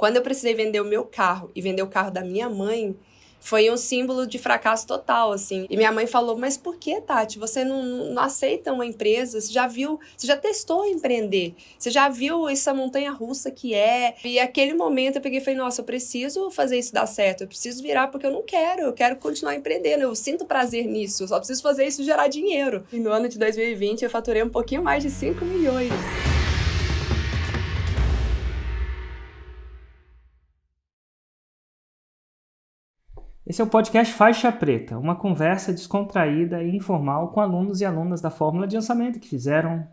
Quando eu precisei vender o meu carro e vender o carro da minha mãe, foi um símbolo de fracasso total, assim. E minha mãe falou, mas por que, Tati? Você não aceita uma empresa? Você já testou empreender? Você já viu essa montanha-russa que é? E aquele momento eu peguei e falei, nossa, eu preciso fazer isso dar certo. Eu preciso virar porque eu quero continuar empreendendo. Eu sinto prazer nisso, eu só preciso fazer isso gerar dinheiro. E no ano de 2020 eu faturei um pouquinho mais de 5 milhões. Esse é o podcast Faixa Preta, uma conversa descontraída e informal com alunos e alunas da Fórmula de Lançamento que fizeram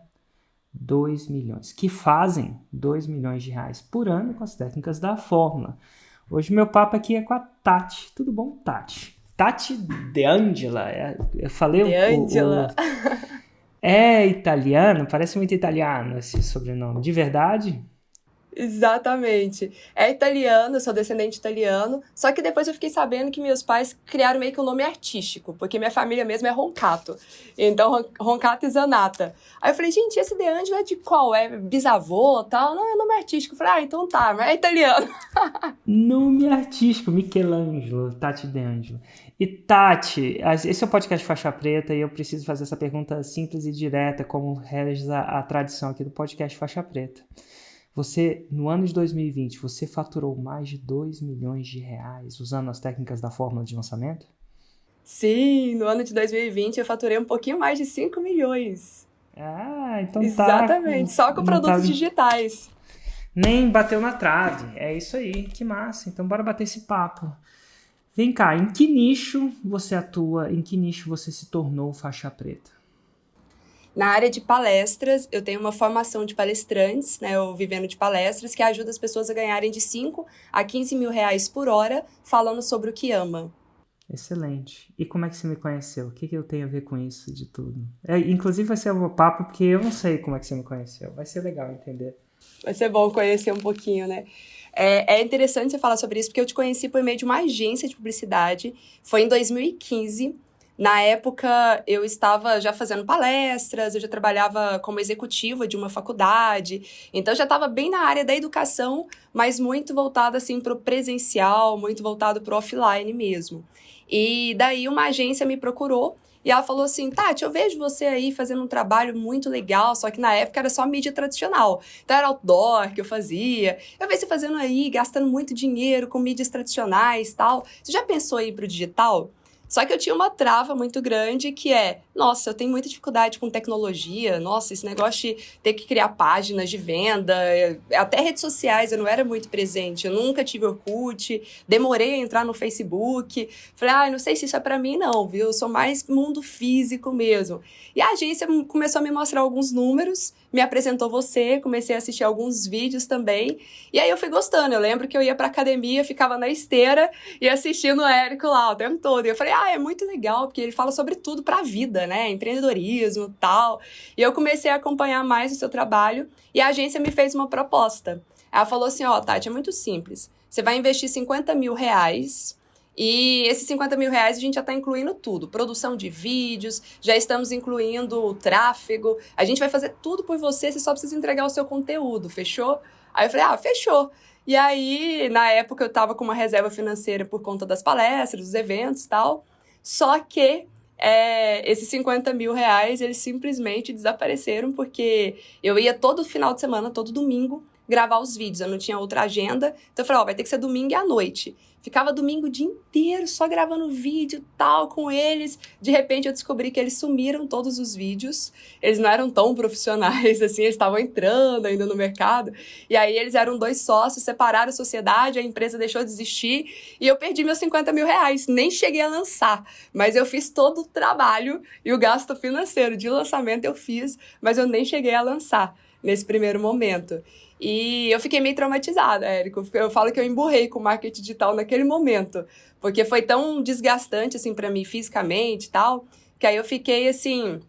2 milhões, que fazem 2 milhões de reais por ano com as técnicas da Fórmula. Hoje meu papo aqui é com a Tati. Tudo bom, Tati? Tati De Angela. Eu falei De Angela. É italiano? Parece muito italiano esse sobrenome. De verdade? Exatamente. É italiano, eu sou descendente italiano, só que depois eu fiquei sabendo que meus pais criaram meio que um nome artístico, porque minha família mesmo é Roncato. Então, Roncato e Zanata. Aí eu falei, gente, esse De Angelo é de qual? É bisavô e tal? Não, é nome artístico. Eu falei, então tá, mas é italiano. Nome artístico, Michelangelo, Tati De Angelo. E Tati, esse é o podcast Faixa Preta e eu preciso fazer essa pergunta simples e direta, como reza a tradição aqui do podcast Faixa Preta. Você, no ano de 2020, você faturou mais de 2 milhões de reais usando as técnicas da Fórmula de Lançamento? Sim, no ano de 2020 eu faturei um pouquinho mais de 5 milhões. Então Exatamente, só com produtos digitais. Nem bateu na trave. É isso aí, que massa. Então bora bater esse papo. Vem cá, em que nicho você atua? Em que nicho você se tornou faixa preta? Na área de palestras, eu tenho uma formação de palestrantes, né, eu vivendo de palestras, que ajuda as pessoas a ganharem de 5 a 15 mil reais por hora, falando sobre o que ama. Excelente. E como é que você me conheceu? O que eu tenho a ver com isso de tudo? Inclusive vai ser um papo, porque eu não sei como é que você me conheceu. Vai ser legal entender. Vai ser bom conhecer um pouquinho, né? É interessante você falar sobre isso, porque eu te conheci por meio de uma agência de publicidade. Foi em 2015. Na época, eu estava já fazendo palestras, eu já trabalhava como executiva de uma faculdade, então já estava bem na área da educação, mas muito voltada assim, para o presencial, muito voltado para o offline mesmo. E daí uma agência me procurou e ela falou assim, Tati, eu vejo você aí fazendo um trabalho muito legal, só que na época era só mídia tradicional. Então era outdoor que eu fazia. Eu vejo você fazendo aí, gastando muito dinheiro com mídias tradicionais e tal. Você já pensou em ir para o digital? Só que eu tinha uma trava muito grande que é, nossa, eu tenho muita dificuldade com tecnologia, nossa, esse negócio de ter que criar páginas de venda, até redes sociais eu não era muito presente, eu nunca tive Orkut, demorei a entrar no Facebook, falei, não sei se isso é pra mim não, viu, eu sou mais mundo físico mesmo. E a agência começou a me mostrar alguns números, me apresentou você, comecei a assistir alguns vídeos também, e aí eu fui gostando, eu lembro que eu ia pra academia, ficava na esteira e assistindo o Érico lá o tempo todo, e eu falei, é muito legal, porque ele fala sobre tudo pra vida, né, empreendedorismo e tal, e eu comecei a acompanhar mais o seu trabalho, e a agência me fez uma proposta. Ela falou assim, Tati, é muito simples, você vai investir 50 mil reais, e esses 50 mil reais a gente já está incluindo tudo, produção de vídeos, já estamos incluindo o tráfego, a gente vai fazer tudo por você só precisa entregar o seu conteúdo, fechou? Aí eu falei, fechou. E aí, na época, eu estava com uma reserva financeira por conta das palestras, dos eventos e tal, só que esses 50 mil reais, eles simplesmente desapareceram, porque eu ia todo final de semana, todo domingo, gravar os vídeos, eu não tinha outra agenda, então eu falei, vai ter que ser domingo e à noite. Ficava domingo o dia inteiro só gravando vídeo tal com eles. De repente eu descobri que eles sumiram todos os vídeos. Eles não eram tão profissionais assim, eles estavam entrando ainda no mercado. E aí eles eram 2 sócios, separaram a sociedade, a empresa deixou de existir e eu perdi meus 50 mil reais. Nem cheguei a lançar, mas eu fiz todo o trabalho e o gasto financeiro de lançamento eu fiz, mas eu nem cheguei a lançar nesse primeiro momento. E eu fiquei meio traumatizada, Érico. Eu falo que eu emburrei com o marketing digital naquele momento, porque foi tão desgastante, assim, para mim fisicamente e tal, que aí eu fiquei, assim,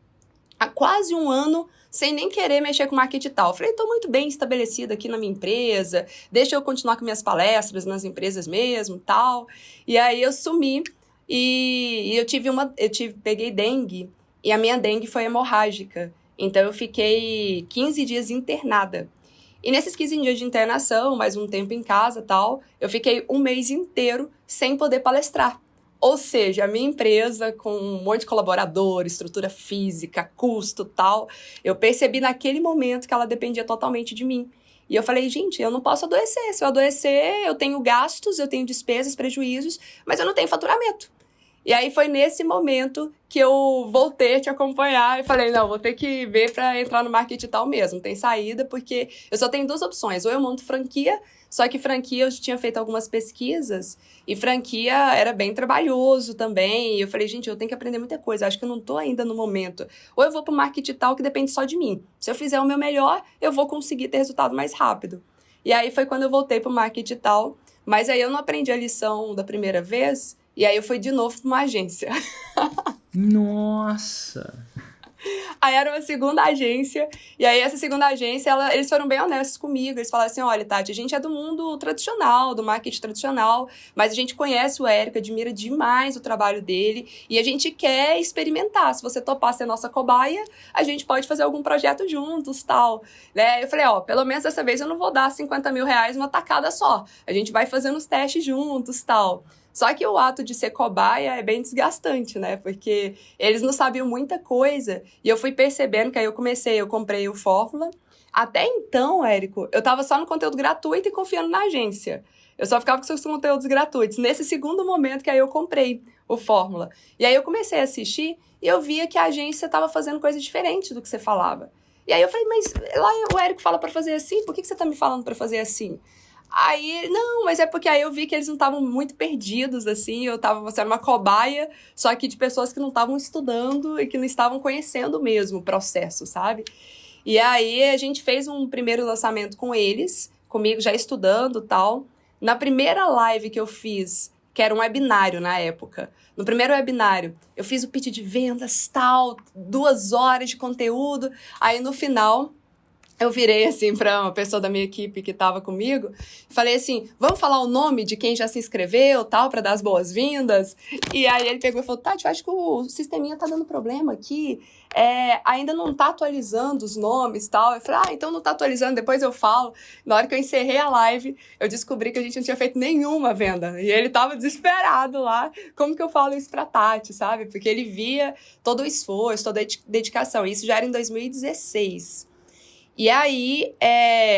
há quase um ano sem nem querer mexer com marketing digital. Eu falei, estou muito bem estabelecida aqui na minha empresa, deixa eu continuar com minhas palestras nas empresas mesmo, tal. E aí eu sumi e peguei dengue, e a minha dengue foi hemorrágica. Então eu fiquei 15 dias internada. E nesses 15 dias de internação, mais um tempo em casa e tal, eu fiquei um mês inteiro sem poder palestrar. Ou seja, a minha empresa, com um monte de colaboradores, estrutura física, custo e tal, eu percebi naquele momento que ela dependia totalmente de mim. E eu falei, gente, eu não posso adoecer. Se eu adoecer, eu tenho gastos, eu tenho despesas, prejuízos, mas eu não tenho faturamento. E aí foi nesse momento que eu voltei a te acompanhar e falei, não, vou ter que ver para entrar no marketing digital mesmo, não tem saída, porque eu só tenho duas opções, ou eu monto franquia, só que franquia eu tinha feito algumas pesquisas e franquia era bem trabalhoso também, e eu falei, gente, eu tenho que aprender muita coisa, acho que eu não tô ainda no momento. Ou eu vou pro marketing digital que depende só de mim, se eu fizer o meu melhor, eu vou conseguir ter resultado mais rápido. E aí foi quando eu voltei pro marketing digital, mas aí eu não aprendi a lição da primeira vez. E aí eu fui de novo para uma agência. Nossa! Aí era uma segunda agência, e aí essa segunda agência, eles foram bem honestos comigo, eles falaram assim, olha, Tati, a gente é do mundo tradicional, do marketing tradicional, mas a gente conhece o Érico, admira demais o trabalho dele, e a gente quer experimentar, se você topar ser nossa cobaia, a gente pode fazer algum projeto juntos, tal, né? Eu falei, pelo menos dessa vez eu não vou dar 50 mil reais uma tacada só, a gente vai fazendo os testes juntos, tal. Só que o ato de ser cobaia é bem desgastante, né? Porque eles não sabiam muita coisa. E eu fui percebendo que aí eu comprei o Fórmula. Até então, Érico, eu tava só no conteúdo gratuito e confiando na agência. Eu só ficava com seus conteúdos gratuitos. Nesse segundo momento que aí eu comprei o Fórmula. E aí eu comecei a assistir e eu via que a agência tava fazendo coisa diferente do que você falava. E aí eu falei, mas lá o Érico fala pra fazer assim? Por que você tá me falando pra fazer assim? Aí, não, mas é porque aí eu vi que eles não estavam muito perdidos, assim, você era uma cobaia, só que de pessoas que não estavam estudando e que não estavam conhecendo mesmo o processo, sabe? E aí a gente fez um primeiro lançamento com eles, comigo já estudando e tal. Na primeira live que eu fiz, que era um webinário na época, no primeiro webinário, eu fiz o pitch de vendas, tal, 2 horas de conteúdo, aí no final eu virei assim para uma pessoa da minha equipe que estava comigo e falei assim, vamos falar o nome de quem já se inscreveu, tal, para dar as boas-vindas? E aí ele pegou e falou, Tati, eu acho que o sisteminha tá dando problema aqui, ainda não tá atualizando os nomes, tal. Eu falei, então não tá atualizando, depois eu falo. Na hora que eu encerrei a live, eu descobri que a gente não tinha feito nenhuma venda. E ele tava desesperado lá, como que eu falo isso pra Tati, sabe? Porque ele via todo o esforço, toda a dedicação. Isso já era em 2016. E aí,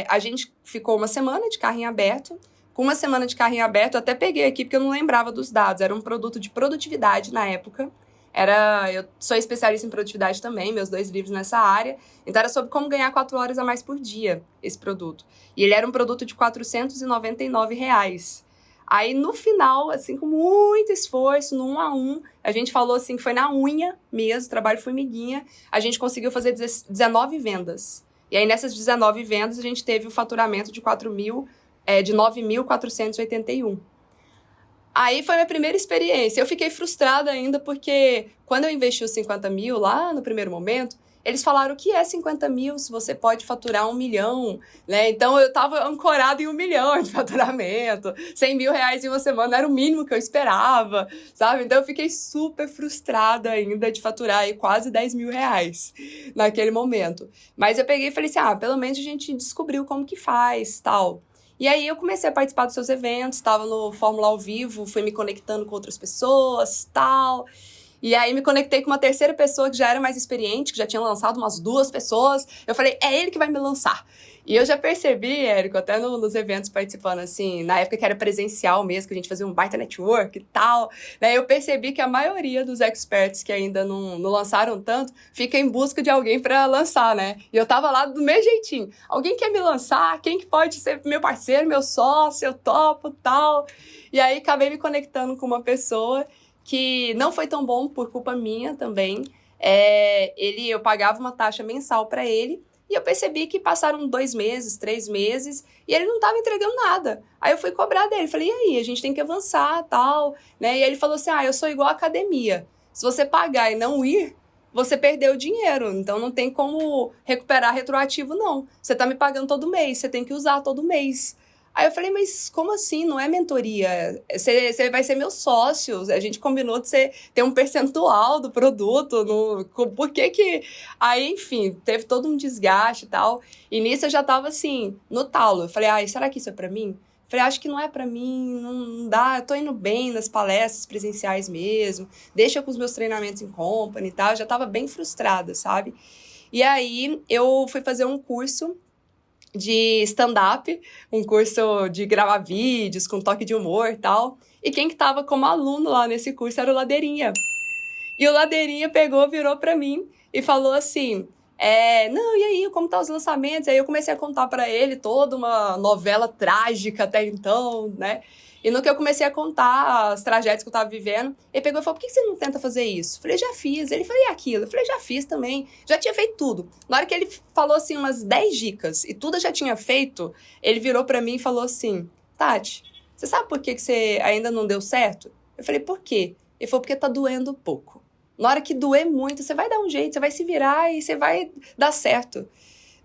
a gente ficou uma semana de carrinho aberto. Com uma semana de carrinho aberto, eu até peguei aqui, porque eu não lembrava dos dados. Era um produto de produtividade na época. Eu sou especialista em produtividade também, meus 2 livros nessa área. Então, era sobre como ganhar 4 horas a mais por dia, esse produto. E ele era um produto de R$ 499. Aí, no final, assim, com muito esforço, no 1 a 1, a gente falou assim, que foi na unha mesmo, trabalho formiguinha, a gente conseguiu fazer 19 vendas. E aí, nessas 19 vendas, a gente teve o faturamento de 9.481. Aí foi minha primeira experiência. Eu fiquei frustrada ainda porque quando eu investi os 50 mil lá no primeiro momento, eles falaram o que é 50 mil se você pode faturar 1 milhão, né? Então eu tava ancorada em 1 milhão de faturamento, 100 mil reais em uma semana era o mínimo que eu esperava, sabe? Então eu fiquei super frustrada ainda de faturar aí quase 10 mil reais naquele momento. Mas eu peguei e falei assim, pelo menos a gente descobriu como que faz, tal. E aí eu comecei a participar dos seus eventos, estava no Fórmula ao vivo, fui me conectando com outras pessoas, tal. E aí me conectei com uma terceira pessoa que já era mais experiente, que já tinha lançado umas 2 pessoas. Eu falei, é ele que vai me lançar. E eu já percebi, Érico, até nos eventos participando, assim, na época que era presencial mesmo, que a gente fazia um baita network e tal, né? Eu percebi que a maioria dos experts que ainda não lançaram tanto, fica em busca de alguém para lançar, né? E eu tava lá do meu jeitinho. Alguém quer me lançar? Quem que pode ser meu parceiro, meu sócio? Eu topo, tal. E aí acabei me conectando com uma pessoa que não foi tão bom por culpa minha também. Eu pagava uma taxa mensal para ele e eu percebi que passaram 2 meses, 3 meses e ele não estava entregando nada. Aí eu fui cobrar dele, falei, e aí, a gente tem que avançar, tal, né? E ele falou assim, eu sou igual a academia. Se você pagar e não ir, você perdeu o dinheiro, então não tem como recuperar retroativo, não. Você tá me pagando todo mês, você tem que usar todo mês. Aí eu falei, mas como assim? Não é mentoria. Você vai ser meu sócio. A gente combinou de ter um percentual do produto. Por que que... Aí, enfim, teve todo um desgaste e tal. E nisso eu já tava assim, no talo. Eu falei, ai, será que isso é pra mim? Eu falei, acho que não é pra mim, não dá. Eu tô indo bem nas palestras presenciais mesmo. Deixa com os meus treinamentos em company e tal. Eu já tava bem frustrada, sabe? E aí eu fui fazer um curso de stand-up, um curso de gravar vídeos com toque de humor e tal. E quem que tava como aluno lá nesse curso era o Ladeirinha. E o Ladeirinha pegou, virou pra mim e falou assim, não, e aí, como tá os lançamentos? Aí eu comecei a contar pra ele toda uma novela trágica até então, né? E no que eu comecei a contar as tragédias que eu tava vivendo, ele pegou e falou, por que você não tenta fazer isso? Eu falei, já fiz. Ele falou, e aquilo? Eu falei, já fiz também. Já tinha feito tudo. Na hora que ele falou, assim, umas 10 dicas e tudo eu já tinha feito, ele virou pra mim e falou assim, Tati, você sabe por que você ainda não deu certo? Eu falei, por quê? Ele falou, porque tá doendo pouco. Na hora que doer muito, você vai dar um jeito, você vai se virar e você vai dar certo.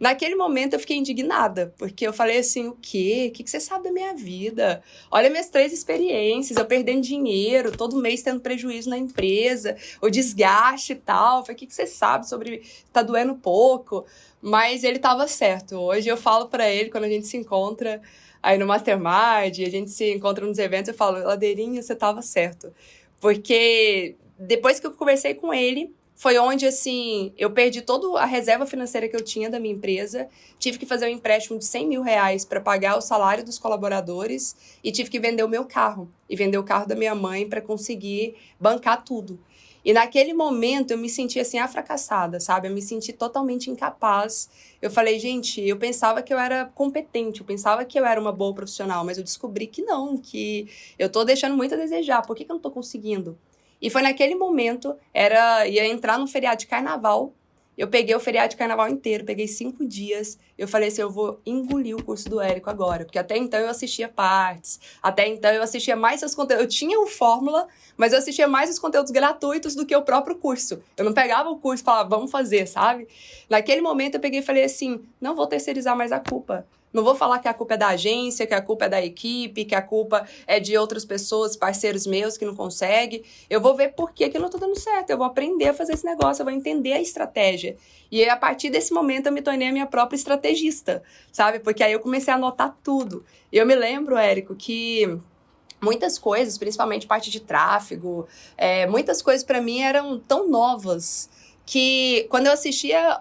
Naquele momento eu fiquei indignada, porque eu falei assim, o quê? O que você sabe da minha vida? Olha minhas 3 experiências, eu perdendo dinheiro, todo mês tendo prejuízo na empresa, o desgaste e tal. Eu falei, o que você sabe sobre tá doendo pouco? Mas ele tava certo. Hoje eu falo pra ele, quando a gente se encontra aí no Mastermind, a gente se encontra nos eventos, eu falo, Ladeirinha, você tava certo. Porque depois que eu conversei com ele, foi onde, assim, eu perdi toda a reserva financeira que eu tinha da minha empresa, tive que fazer um empréstimo de 100 mil reais para pagar o salário dos colaboradores e tive que vender o meu carro e vender o carro da minha mãe para conseguir bancar tudo. E naquele momento eu me senti, assim, fracassada, sabe? Eu me senti totalmente incapaz. Eu falei, gente, eu pensava que eu era competente, eu pensava que eu era uma boa profissional, mas eu descobri que não, que eu tô deixando muito a desejar. Por que eu não tô conseguindo? E foi naquele momento, ia entrar no feriado de carnaval, eu peguei o feriado de carnaval inteiro, peguei 5 dias, eu falei assim, eu vou engolir o curso do Érico agora, porque até então eu assistia partes, até então eu assistia mais seus conteúdos, eu tinha o Fórmula, mas eu assistia mais os conteúdos gratuitos do que o próprio curso. Eu não pegava o curso e falava, vamos fazer, sabe? Naquele momento eu peguei e falei assim, não vou terceirizar mais a culpa. Não vou falar que a culpa é da agência, que a culpa é da equipe, que a culpa é de outras pessoas, parceiros meus que não conseguem. Eu vou ver por que não tá dando certo. Eu vou aprender a fazer esse negócio, eu vou entender a estratégia. E aí, a partir desse momento, eu me tornei a minha própria estrategista, sabe? Porque aí eu comecei a anotar tudo. E eu me lembro, Érico, que muitas coisas, principalmente parte de tráfego, muitas coisas para mim eram tão novas que quando eu assistia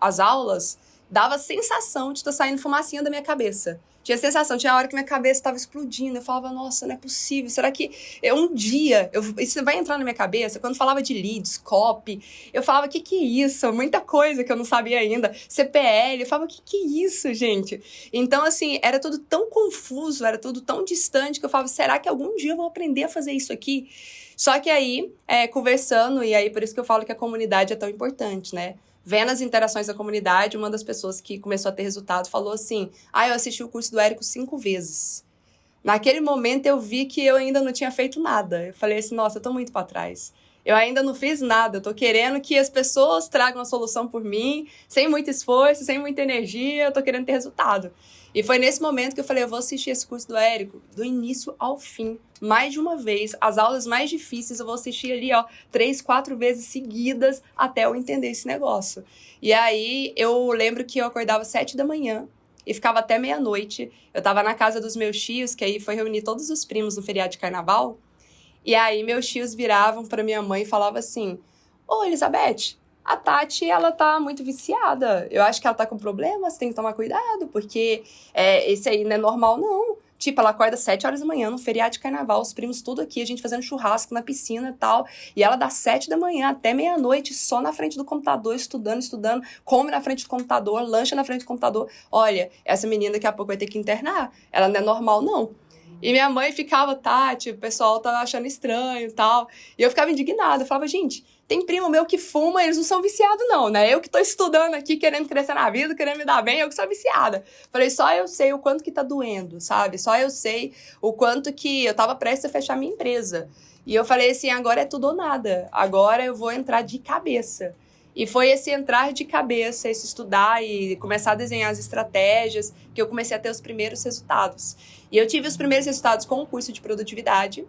as aulas, dava a sensação de estar saindo fumacinha da minha cabeça. Tinha a sensação, tinha a hora que minha cabeça estava explodindo. Eu falava, nossa, não é possível. Será que um dia isso vai entrar na minha cabeça? Quando falava de leads, copy, eu falava, que é isso? Muita coisa que eu não sabia ainda. CPL, eu falava, que é isso, gente? Então, assim, era tudo tão confuso, era tudo tão distante que eu falava, será que algum dia eu vou aprender a fazer isso aqui? Só que aí, conversando, e aí por isso que eu falo que a comunidade é tão importante, né? Vendo as interações da comunidade, uma das pessoas que começou a ter resultado falou assim, eu assisti o curso do Érico 5 vezes. Naquele momento eu vi que eu ainda não tinha feito nada. Eu falei assim, nossa, eu tô muito pra trás. Eu ainda não fiz nada, eu tô querendo que as pessoas tragam a solução por mim, sem muito esforço, sem muita energia, eu tô querendo ter resultado. E foi nesse momento que eu falei, eu vou assistir esse curso do Érico, do início ao fim, mais de uma vez. As aulas mais difíceis eu vou assistir ali, 3, 4 vezes seguidas até eu entender esse negócio. E aí eu lembro que eu acordava 7 da manhã e ficava até meia-noite. Eu tava na casa dos meus tios, que aí foi reunir todos os primos no feriado de carnaval. E aí meus tios viravam pra minha mãe e falavam assim, ô Elizabeth, a Tati, ela tá muito viciada. Eu acho que ela tá com problema, você tem que tomar cuidado, porque esse aí não é normal, não. Tipo, ela acorda 7 horas da manhã, no feriado de carnaval, os primos tudo aqui, a gente fazendo churrasco na piscina e tal. E ela dá 7 da manhã até meia-noite, só na frente do computador, estudando, come na frente do computador, lancha na frente do computador. Olha, essa menina daqui a pouco vai ter que internar. Ela não é normal, não. E minha mãe ficava, Tati, o pessoal tava achando estranho e tal. E eu ficava indignada, eu falava, gente, tem primo meu que fuma, eles não são viciados não, né? Eu que tô estudando aqui, querendo crescer na vida, querendo me dar bem, eu que sou viciada. Falei, só eu sei o quanto que tá doendo, sabe? Só eu sei o quanto que eu tava prestes a fechar minha empresa. E eu falei assim, agora é tudo ou nada. Agora eu vou entrar de cabeça. E foi esse entrar de cabeça, esse estudar e começar a desenhar as estratégias que eu comecei a ter os primeiros resultados. E eu tive os primeiros resultados com o curso de produtividade.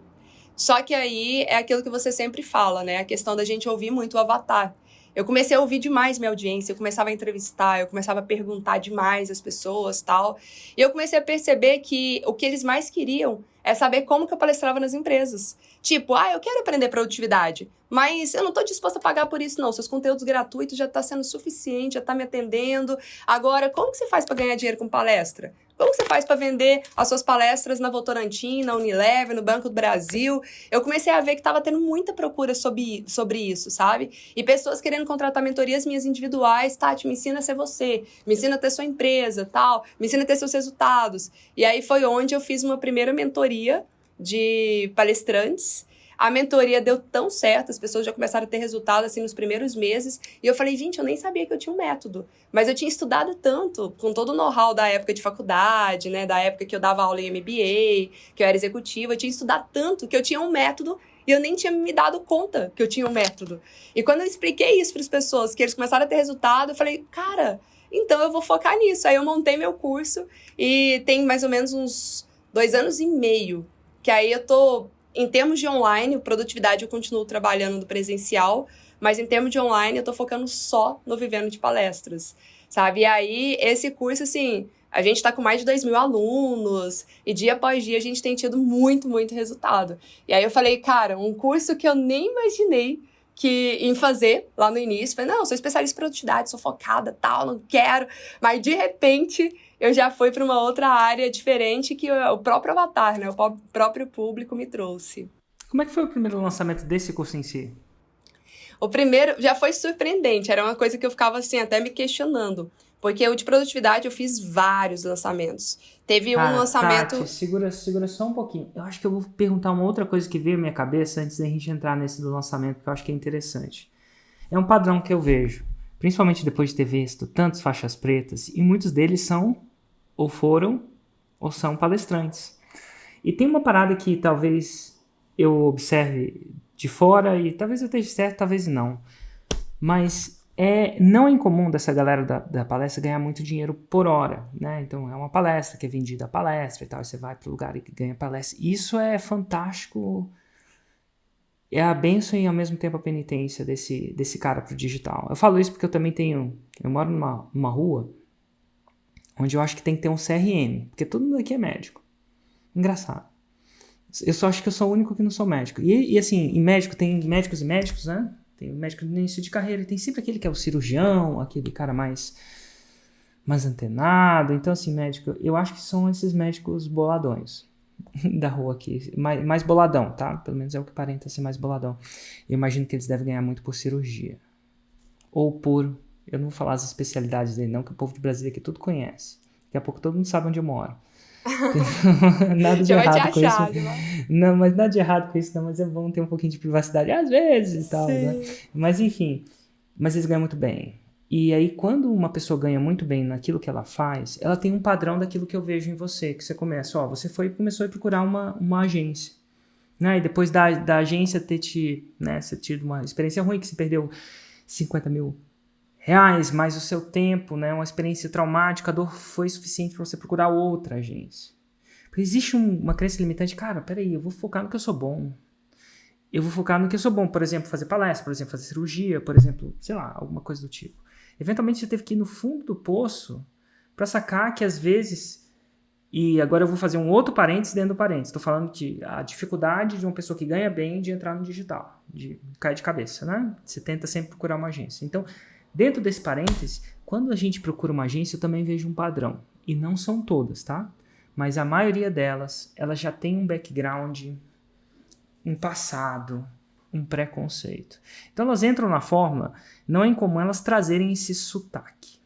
Só que aí é aquilo que você sempre fala, né? A questão da gente ouvir muito o avatar. Eu comecei a ouvir demais minha audiência, eu começava a entrevistar, eu começava a perguntar demais às pessoas, tal. E eu comecei a perceber que o que eles mais queriam é saber como que eu palestrava nas empresas. Tipo, eu quero aprender produtividade, mas eu não estou disposta a pagar por isso, não. Seus conteúdos gratuitos já tá sendo suficiente, já tá me atendendo. Agora, como que você faz para ganhar dinheiro com palestra? Como que você faz para vender as suas palestras na Votorantim, na Unilever, no Banco do Brasil? Eu comecei a ver que estava tendo muita procura sobre isso, sabe? E pessoas querendo contratar mentorias minhas individuais. Tati, me ensina a ser você, me ensina a ter sua empresa, tal, me ensina a ter seus resultados. E aí foi onde eu fiz uma primeira mentoria de palestrantes. A mentoria deu tão certo, as pessoas já começaram a ter resultado assim nos primeiros meses. E eu falei, gente, eu nem sabia que eu tinha um método. Mas eu tinha estudado tanto, com todo o know-how da época de faculdade, né? Da época que eu dava aula em MBA, que eu era executiva. Eu tinha estudado tanto que eu tinha um método e eu nem tinha me dado conta que eu tinha um método. E quando eu expliquei isso para as pessoas, que eles começaram a ter resultado, eu falei, cara, então eu vou focar nisso. Aí eu montei meu curso e tem mais ou menos uns 2 anos e meio que aí eu tô... Em termos de online, produtividade eu continuo trabalhando no presencial, mas em termos de online eu tô focando só no Vivendo de Palestras, sabe? E aí, esse curso, assim, a gente tá com mais de 2.000 alunos e dia após dia a gente tem tido muito, muito resultado. E aí eu falei, cara, um curso que eu nem imaginei em fazer lá no início. Falei, não, eu sou especialista em produtividade, sou focada, tal, não quero. Mas, de repente, eu já fui para uma outra área diferente que o próprio avatar, né? O próprio público me trouxe. Como é que foi o primeiro lançamento desse curso em si? O primeiro já foi surpreendente, era uma coisa que eu ficava assim, até me questionando. Porque o de produtividade eu fiz vários lançamentos. Teve um lançamento... Tati, segura só um pouquinho. Eu acho que eu vou perguntar uma outra coisa que veio à minha cabeça antes da gente entrar nesse do lançamento, porque eu acho que é interessante. É um padrão que eu vejo, principalmente depois de ter visto tantos faixas pretas, e muitos deles são, ou foram, ou são palestrantes. E tem uma parada que talvez eu observe de fora, e talvez eu esteja certo, talvez não. Mas não é incomum dessa galera da palestra ganhar muito dinheiro por hora, né? Então é uma palestra que é vendida a palestra e tal, e você vai para o lugar e ganha palestra. Isso é fantástico, é a bênção e ao mesmo tempo a penitência desse cara pro digital. Eu falo isso porque eu moro numa rua onde eu acho que tem que ter um CRM, porque todo mundo aqui é médico. Engraçado. Eu só acho que eu sou o único que não sou médico. E assim, em médico tem médicos e médicos, né? Tem o médico no início de carreira, e tem sempre aquele que é o cirurgião, aquele cara mais antenado. Então, assim, médico, eu acho que são esses médicos boladões da rua aqui. Mais boladão, tá? Pelo menos é o que aparenta ser mais boladão. Eu imagino que eles devem ganhar muito por cirurgia. Ou por... Eu não vou falar as especialidades dele, não, que o povo de Brasília aqui tudo conhece. Daqui a pouco todo mundo sabe onde eu moro. Nada de errado com isso. Não, mas nada de errado com isso, não. Mas é bom ter um pouquinho de privacidade às vezes e tal, né? Mas enfim, mas eles ganham muito bem. E aí, quando uma pessoa ganha muito bem naquilo que ela faz, ela tem um padrão daquilo que eu vejo em você, que você começa, você começou a procurar uma agência, né? E depois da agência ter tido uma experiência ruim, que você perdeu 50 mil reais, mais o seu tempo, né? Uma experiência traumática, a dor foi suficiente para você procurar outra agência. Porque existe uma crença limitante, cara, peraí, eu vou focar no que eu sou bom. Eu vou focar no que eu sou bom, por exemplo, fazer palestra, por exemplo, fazer cirurgia, por exemplo, sei lá, alguma coisa do tipo. Eventualmente você teve que ir no fundo do poço para sacar que às vezes, e agora eu vou fazer um outro parênteses dentro do parênteses, estou falando que a dificuldade de uma pessoa que ganha bem de entrar no digital, de cair de cabeça, né? Você tenta sempre procurar uma agência. Então, dentro desse parênteses, quando a gente procura uma agência, eu também vejo um padrão. E não são todas, tá? Mas a maioria delas, elas já tem um background, um passado, um preconceito. Então elas entram na fórmula, não é incomum elas trazerem esse sotaque.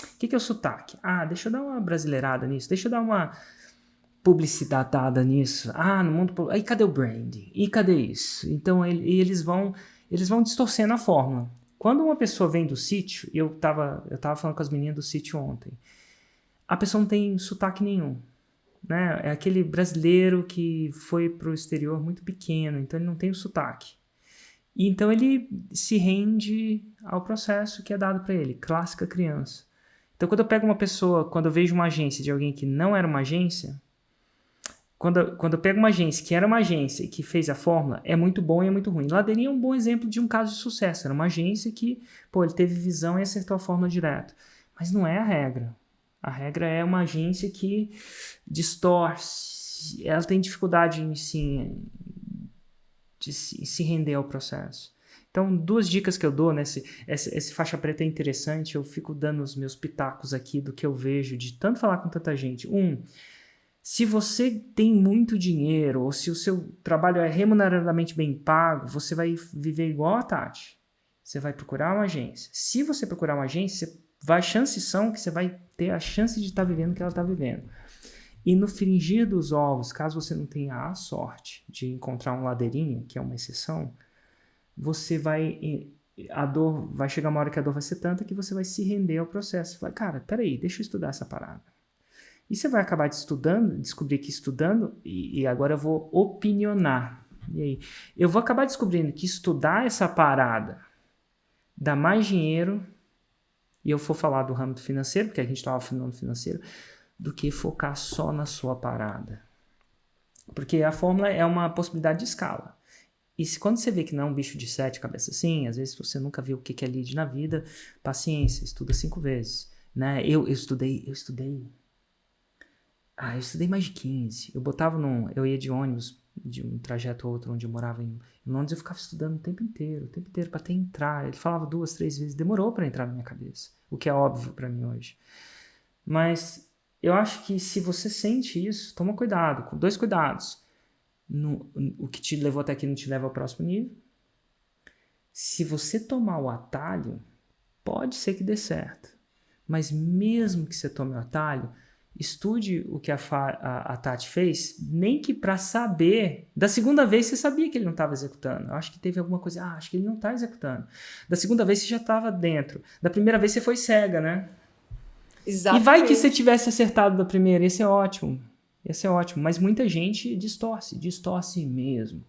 O que é o sotaque? Deixa eu dar uma brasileirada nisso, deixa eu dar uma publicitada nisso. No mundo... Aí cadê o branding? E cadê isso? Então eles vão distorcendo a fórmula. Quando uma pessoa vem do sítio, eu tava falando com as meninas do sítio ontem, a pessoa não tem sotaque nenhum, né? É aquele brasileiro que foi pro exterior muito pequeno, então ele não tem o sotaque. E então ele se rende ao processo que é dado para ele, clássica criança. Então quando eu pego uma pessoa, quando eu vejo uma agência de alguém que não era uma agência, quando eu pego uma agência que era uma agência e que fez a fórmula, é muito bom e é muito ruim. Ladeirinha é um bom exemplo de um caso de sucesso. Era uma agência que, ele teve visão e acertou a fórmula direto. Mas não é a regra. A regra é uma agência que distorce, ela tem dificuldade em se render ao processo. Então, 2 dicas que eu dou, né? Esse faixa preta é interessante, eu fico dando os meus pitacos aqui do que eu vejo de tanto falar com tanta gente. Se você tem muito dinheiro ou se o seu trabalho é remuneradamente bem pago, você vai viver igual a Tati. Você vai procurar uma agência. Se você procurar uma agência, chances são que você vai ter a chance de estar vivendo o que ela está vivendo. E no fringir dos ovos, caso você não tenha a sorte de encontrar um ladeirinha, que é uma exceção, vai chegar uma hora que a dor vai ser tanta que você vai se render ao processo. Você vai, cara, peraí, deixa eu estudar essa parada. E você vai acabar descobrir que estudando, e agora eu vou opinionar. E aí? Eu vou acabar descobrindo que estudar essa parada dá mais dinheiro, e eu vou falar do ramo financeiro, porque a gente estava falando do financeiro, do que focar só na sua parada. Porque a fórmula é uma possibilidade de escala. E quando você vê que não é um bicho de 7 cabeças assim, às vezes você nunca viu o que é lead na vida, paciência, estuda 5 vezes. Né? Eu estudei mais de 15. Eu ia de ônibus, de um trajeto a outro, onde eu morava em Londres, eu ficava estudando o tempo inteiro, para até entrar. Ele falava 2, 3 vezes, demorou para entrar na minha cabeça, o que é óbvio para mim hoje. Mas eu acho que se você sente isso, toma cuidado, com 2 cuidados. O que te levou até aqui não te leva ao próximo nível. Se você tomar o atalho, pode ser que dê certo. Mas mesmo que você tome o atalho, estude o que a Tati fez, nem que para saber. Da segunda vez você sabia que ele não estava executando. Eu acho que teve alguma coisa, acho que ele não está executando. Da segunda vez você já estava dentro. Da primeira vez você foi cega, né? Exatamente. E vai que você tivesse acertado da primeira, esse é ótimo. Mas muita gente distorce mesmo.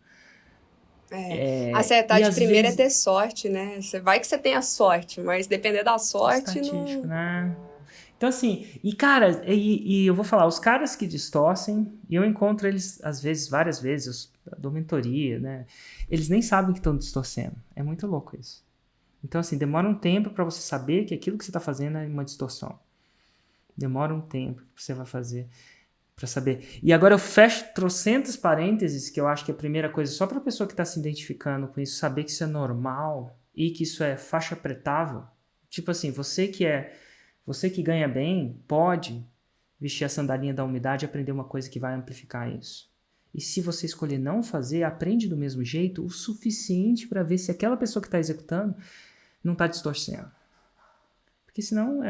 Acertar de primeira é ter sorte, né? Vai que você tem a sorte, mas depender da sorte, não... né? Então, assim, e cara, e eu vou falar, os caras que distorcem, e eu encontro eles, às vezes, várias vezes, eu dou mentoria, né? Eles nem sabem que estão distorcendo. É muito louco isso. Então, assim, demora um tempo para você saber que aquilo que você está fazendo é uma distorção. Demora um tempo que você vai fazer para saber. E agora eu fecho trocentos parênteses, que eu acho que é a primeira coisa, só para a pessoa que está se identificando com isso, saber que isso é normal e que isso é faixa pretável. Tipo assim, você que ganha bem, pode vestir a sandalinha da umidade e aprender uma coisa que vai amplificar isso. E se você escolher não fazer, aprende do mesmo jeito o suficiente para ver se aquela pessoa que está executando não está distorcendo. Porque senão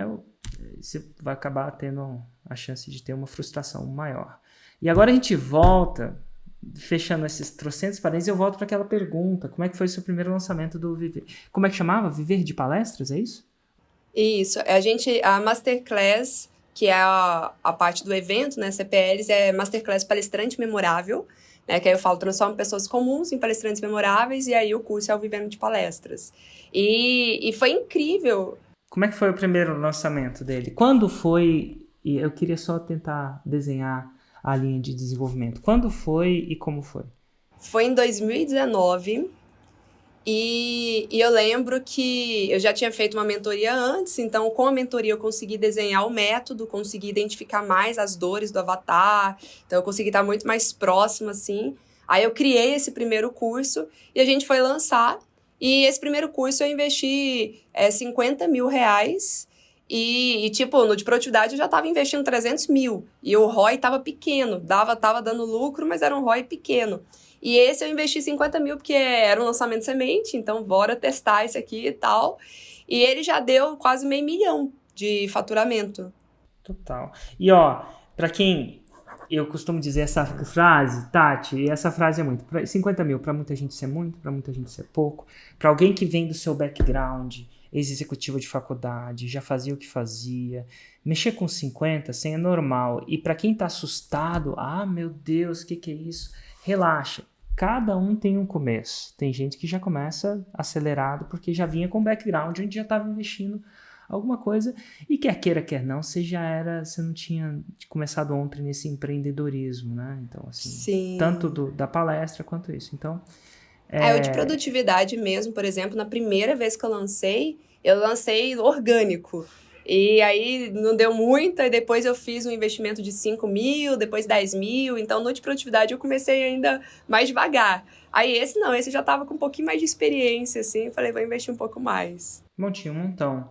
você vai acabar tendo a chance de ter uma frustração maior. E agora a gente volta, fechando esses trocentos parênteses, eu volto para aquela pergunta, como é que foi o seu primeiro lançamento do Viver? Como é que chamava? Viver de Palestras, é isso? Isso, a Masterclass, que é a parte do evento, né, CPLs, é Masterclass Palestrante Memorável, né, que aí eu falo, transforma pessoas comuns em palestrantes memoráveis, e aí o curso é o Vivendo de Palestras. E foi incrível. Como é que foi o primeiro lançamento dele? Quando foi, e eu queria só tentar desenhar a linha de desenvolvimento, quando foi e como foi? Foi em 2019, e eu lembro que eu já tinha feito uma mentoria antes, então com a mentoria eu consegui desenhar o método, consegui identificar mais as dores do avatar, então eu consegui estar muito mais próximo, assim. Aí eu criei esse primeiro curso e a gente foi lançar, e esse primeiro curso eu investi 50 mil reais, e tipo, no de produtividade eu já estava investindo 300 mil, e o ROI estava pequeno, tava dando lucro, mas era um ROI pequeno. E esse eu investi 50 mil porque era um lançamento semente, então bora testar esse aqui e tal. E ele já deu quase 500 mil de faturamento. Total. E ó, pra quem eu costumo dizer essa frase, Tati, e essa frase é muito, 50 mil pra muita gente isso é muito, pra muita gente isso é pouco. Pra alguém que vem do seu background, ex-executivo de faculdade, já fazia o que fazia, mexer com 50, 100 é normal. E pra quem tá assustado, meu Deus, o que é isso? Relaxa. cada um tem um começo. Tem gente que já começa acelerado porque já vinha com background, onde já estava investindo alguma coisa, e quer queira, quer não, você não tinha começado ontem nesse empreendedorismo, né? Então, assim, Sim. tanto da palestra quanto isso. Então, O de produtividade mesmo, por exemplo, na primeira vez que eu lancei orgânico. E aí não deu muito, e depois eu fiz um investimento de 5 mil, depois 10 mil. Então, no de produtividade, eu comecei ainda mais devagar. Aí esse já tava com um pouquinho mais de experiência, assim. Eu falei, vou investir um pouco mais. bom, tinha um montão.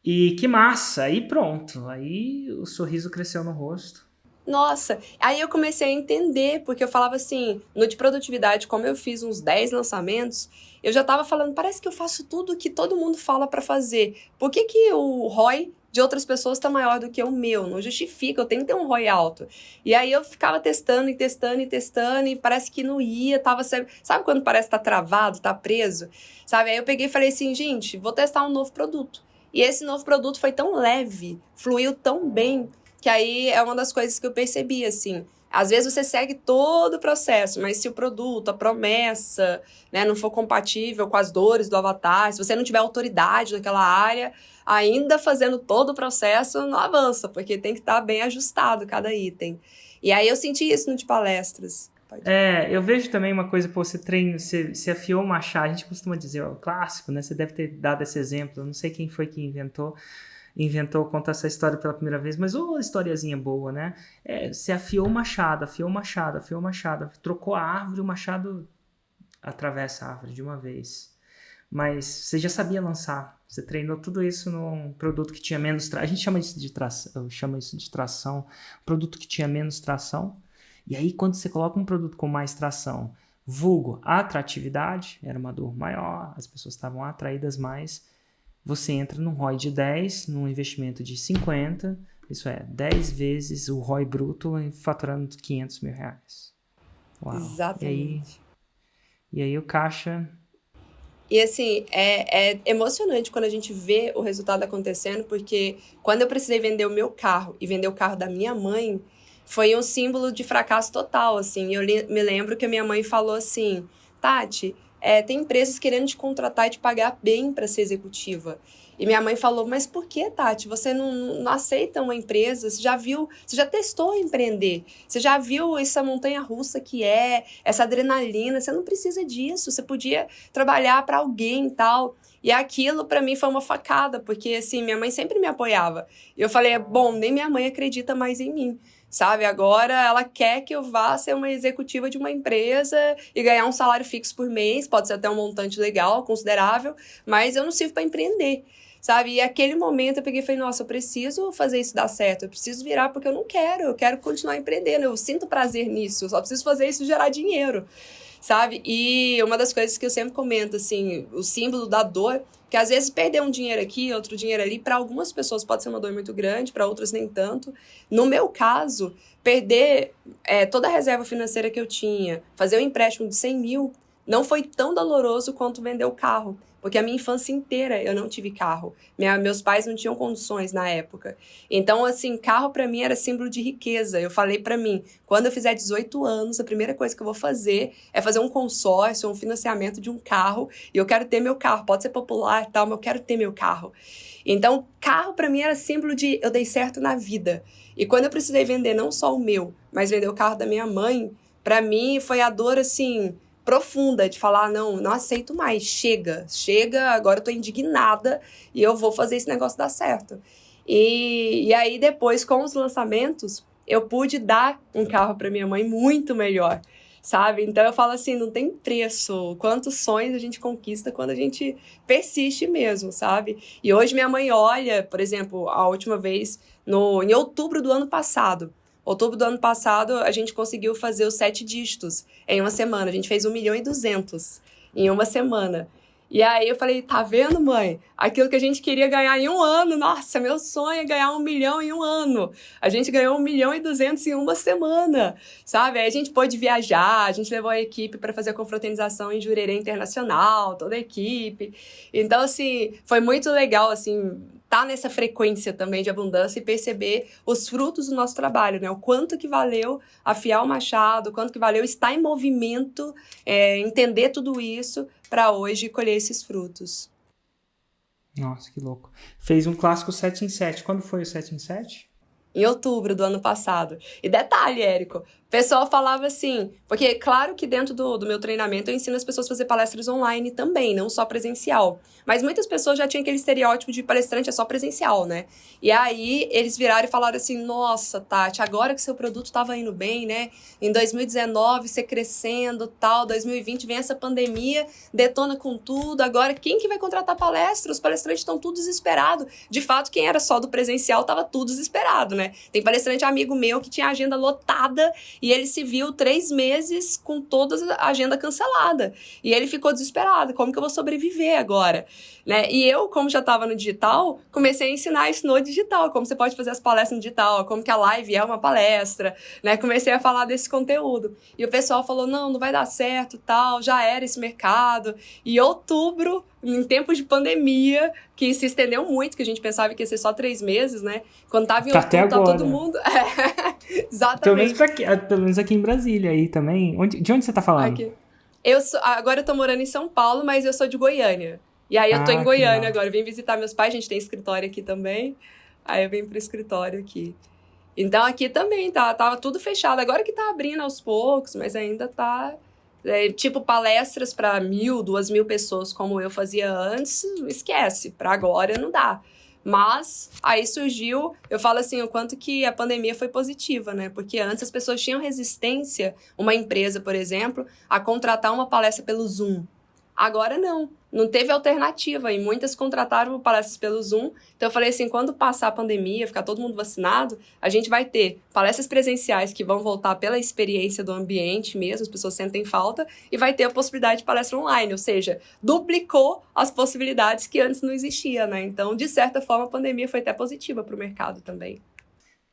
E que massa! Aí pronto. Aí o sorriso cresceu no rosto. Nossa, aí eu comecei a entender, porque eu falava assim, no de produtividade, como eu fiz uns 10 lançamentos, eu já tava falando, parece que eu faço tudo que todo mundo fala pra fazer. Por que que o ROI de outras pessoas tá maior do que o meu? Não justifica, eu tenho que ter um ROI alto. E aí eu ficava testando, e parece que não ia, tava sempre... Sabe quando parece que tá travado, tá preso? Sabe? Aí eu peguei e falei assim, gente, vou testar um novo produto. E esse novo produto foi tão leve, fluiu tão bem, que aí é uma das coisas que eu percebi, assim. Às vezes você segue todo o processo, mas se o produto, a promessa, né, não for compatível com as dores do avatar, se você não tiver autoridade naquela área, ainda fazendo todo o processo, não avança, porque tem que estar bem ajustado cada item. E aí eu senti isso no de palestras. Eu vejo também uma coisa, pô, você afiou o machado, a gente costuma dizer, ó, o clássico, né? Você deve ter dado esse exemplo, eu não sei quem foi que inventou contar essa história pela primeira vez, mas uma historiazinha boa, né? Você afiou o machado, trocou a árvore, o machado atravessa a árvore de uma vez. Mas você já sabia lançar, você treinou tudo isso num produto que tinha menos tração, a gente chama isso de tração, eu chamo isso de tração, produto que tinha menos tração, e aí quando você coloca um produto com mais tração, vulgo, a atratividade, era uma dor maior, as pessoas estavam atraídas mais, você entra num ROI de 10, num investimento de 50, isso é, 10 vezes o ROI bruto faturando 500 mil reais. Uau. Exatamente. E aí o caixa... E assim, é emocionante quando a gente vê o resultado acontecendo, porque quando eu precisei vender o meu carro e vender o carro da minha mãe, foi um símbolo de fracasso total, assim. Eu me lembro que a minha mãe falou assim, Tati, tem empresas querendo te contratar e te pagar bem para ser executiva. E minha mãe falou, mas por que, Tati? Você não aceita uma empresa? Você já testou empreender? Você já viu essa montanha-russa que essa adrenalina? Você não precisa disso, você podia trabalhar para alguém e tal. E aquilo, para mim, foi uma facada, porque, assim, minha mãe sempre me apoiava. E eu falei, bom, nem minha mãe acredita mais em mim. Sabe, agora ela quer que eu vá ser uma executiva de uma empresa e ganhar um salário fixo por mês, pode ser até um montante legal, considerável, mas eu não sirvo para empreender, sabe? E aquele momento eu peguei e falei, nossa, eu preciso fazer isso dar certo, eu preciso virar porque eu quero continuar empreendendo, eu sinto prazer nisso, eu só preciso fazer isso gerar dinheiro, sabe? E uma das coisas que eu sempre comento, assim, o símbolo da dor, que às vezes perder um dinheiro aqui, outro dinheiro ali, para algumas pessoas pode ser uma dor muito grande, para outras nem tanto. No meu caso, perder toda a reserva financeira que eu tinha, fazer um empréstimo de 100 mil, não foi tão doloroso quanto vender o carro. Porque a minha infância inteira eu não tive carro. Meus pais não tinham condições na época. Então, assim, carro para mim era símbolo de riqueza. Eu falei para mim, quando eu fizer 18 anos, a primeira coisa que eu vou fazer é fazer um consórcio, um financiamento de um carro. E eu quero ter meu carro. Pode ser popular e tal, mas eu quero ter meu carro. Então, carro para mim era símbolo de eu dei certo na vida. E quando eu precisei vender não só o meu, mas vender o carro da minha mãe, para mim foi a dor, assim, profunda de falar, não aceito mais, chega, agora eu tô indignada e eu vou fazer esse negócio dar certo. E aí depois, com os lançamentos, eu pude dar um carro para minha mãe muito melhor, sabe? Então eu falo assim, não tem preço, quantos sonhos a gente conquista quando a gente persiste mesmo, sabe? E hoje minha mãe olha, por exemplo, a última vez, em outubro do ano passado, a gente conseguiu fazer os 7 dígitos em uma semana. A gente fez 1.200.000 em uma semana. E aí eu falei, tá vendo, mãe? Aquilo que a gente queria ganhar em um ano. Nossa, meu sonho é ganhar 1 milhão em um ano. A gente ganhou 1.200.000 em uma semana, sabe? Aí a gente pôde viajar, a gente levou a equipe para fazer a confraternização em Jurerê Internacional, toda a equipe. Então, assim, foi muito legal, assim, tá nessa frequência também de abundância e perceber os frutos do nosso trabalho, né? O quanto que valeu afiar o machado, o quanto que valeu estar em movimento, entender tudo isso para hoje colher esses frutos. Nossa, que louco. Fez um clássico 7 em 7. Quando foi o 7 em 7? Em outubro do ano passado. E detalhe, Érico, o pessoal falava assim, porque claro que dentro do meu treinamento eu ensino as pessoas a fazer palestras online também, não só presencial. Mas muitas pessoas já tinham aquele estereótipo de palestrante é só presencial, né? E aí eles viraram e falaram assim, nossa, Tati, agora que seu produto estava indo bem, né? Em 2019 você crescendo, tal, 2020 vem essa pandemia, detona com tudo, agora quem que vai contratar palestra? Os palestrantes estão tudo desesperados. De fato, quem era só do presencial estava tudo desesperado, né? Tem palestrante amigo meu que tinha a agenda lotada e ele se viu 3 meses com toda a agenda cancelada. E ele ficou desesperado. Como que eu vou sobreviver agora? Né? E eu, como já estava no digital, comecei a ensinar isso no digital. Como você pode fazer as palestras no digital. Como que a live é uma palestra. Né? Comecei a falar desse conteúdo. E o pessoal falou, não vai dar certo, tal. Já era esse mercado. E outubro, em tempos de pandemia, que se estendeu muito, que a gente pensava que ia ser só 3 meses, né? Quando tava em outubro, até agora. Tá todo mundo... Exatamente. Pelo menos aqui em Brasília aí também. De onde você tá falando? Aqui. Agora eu tô morando em São Paulo, mas eu sou de Goiânia. E aí eu tô em que Goiânia legal. agora. Eu vim visitar meus pais, a gente tem escritório aqui também. Aí eu vim pro escritório aqui. Então aqui também tava tudo fechado. Agora que tá abrindo aos poucos, mas ainda tá... tipo palestras para 1.000, 2.000 pessoas como eu fazia antes, esquece, para agora não dá. Mas aí surgiu, eu falo assim, o quanto que a pandemia foi positiva, né? Porque antes as pessoas tinham resistência, uma empresa, por exemplo, a contratar uma palestra pelo Zoom. Agora não teve alternativa e muitas contrataram palestras pelo Zoom. Então eu falei assim, quando passar a pandemia, ficar todo mundo vacinado, a gente vai ter palestras presenciais que vão voltar pela experiência do ambiente mesmo, as pessoas sentem falta, e vai ter a possibilidade de palestra online, ou seja, duplicou as possibilidades que antes não existia, né? Então, de certa forma, a pandemia foi até positiva para o mercado também.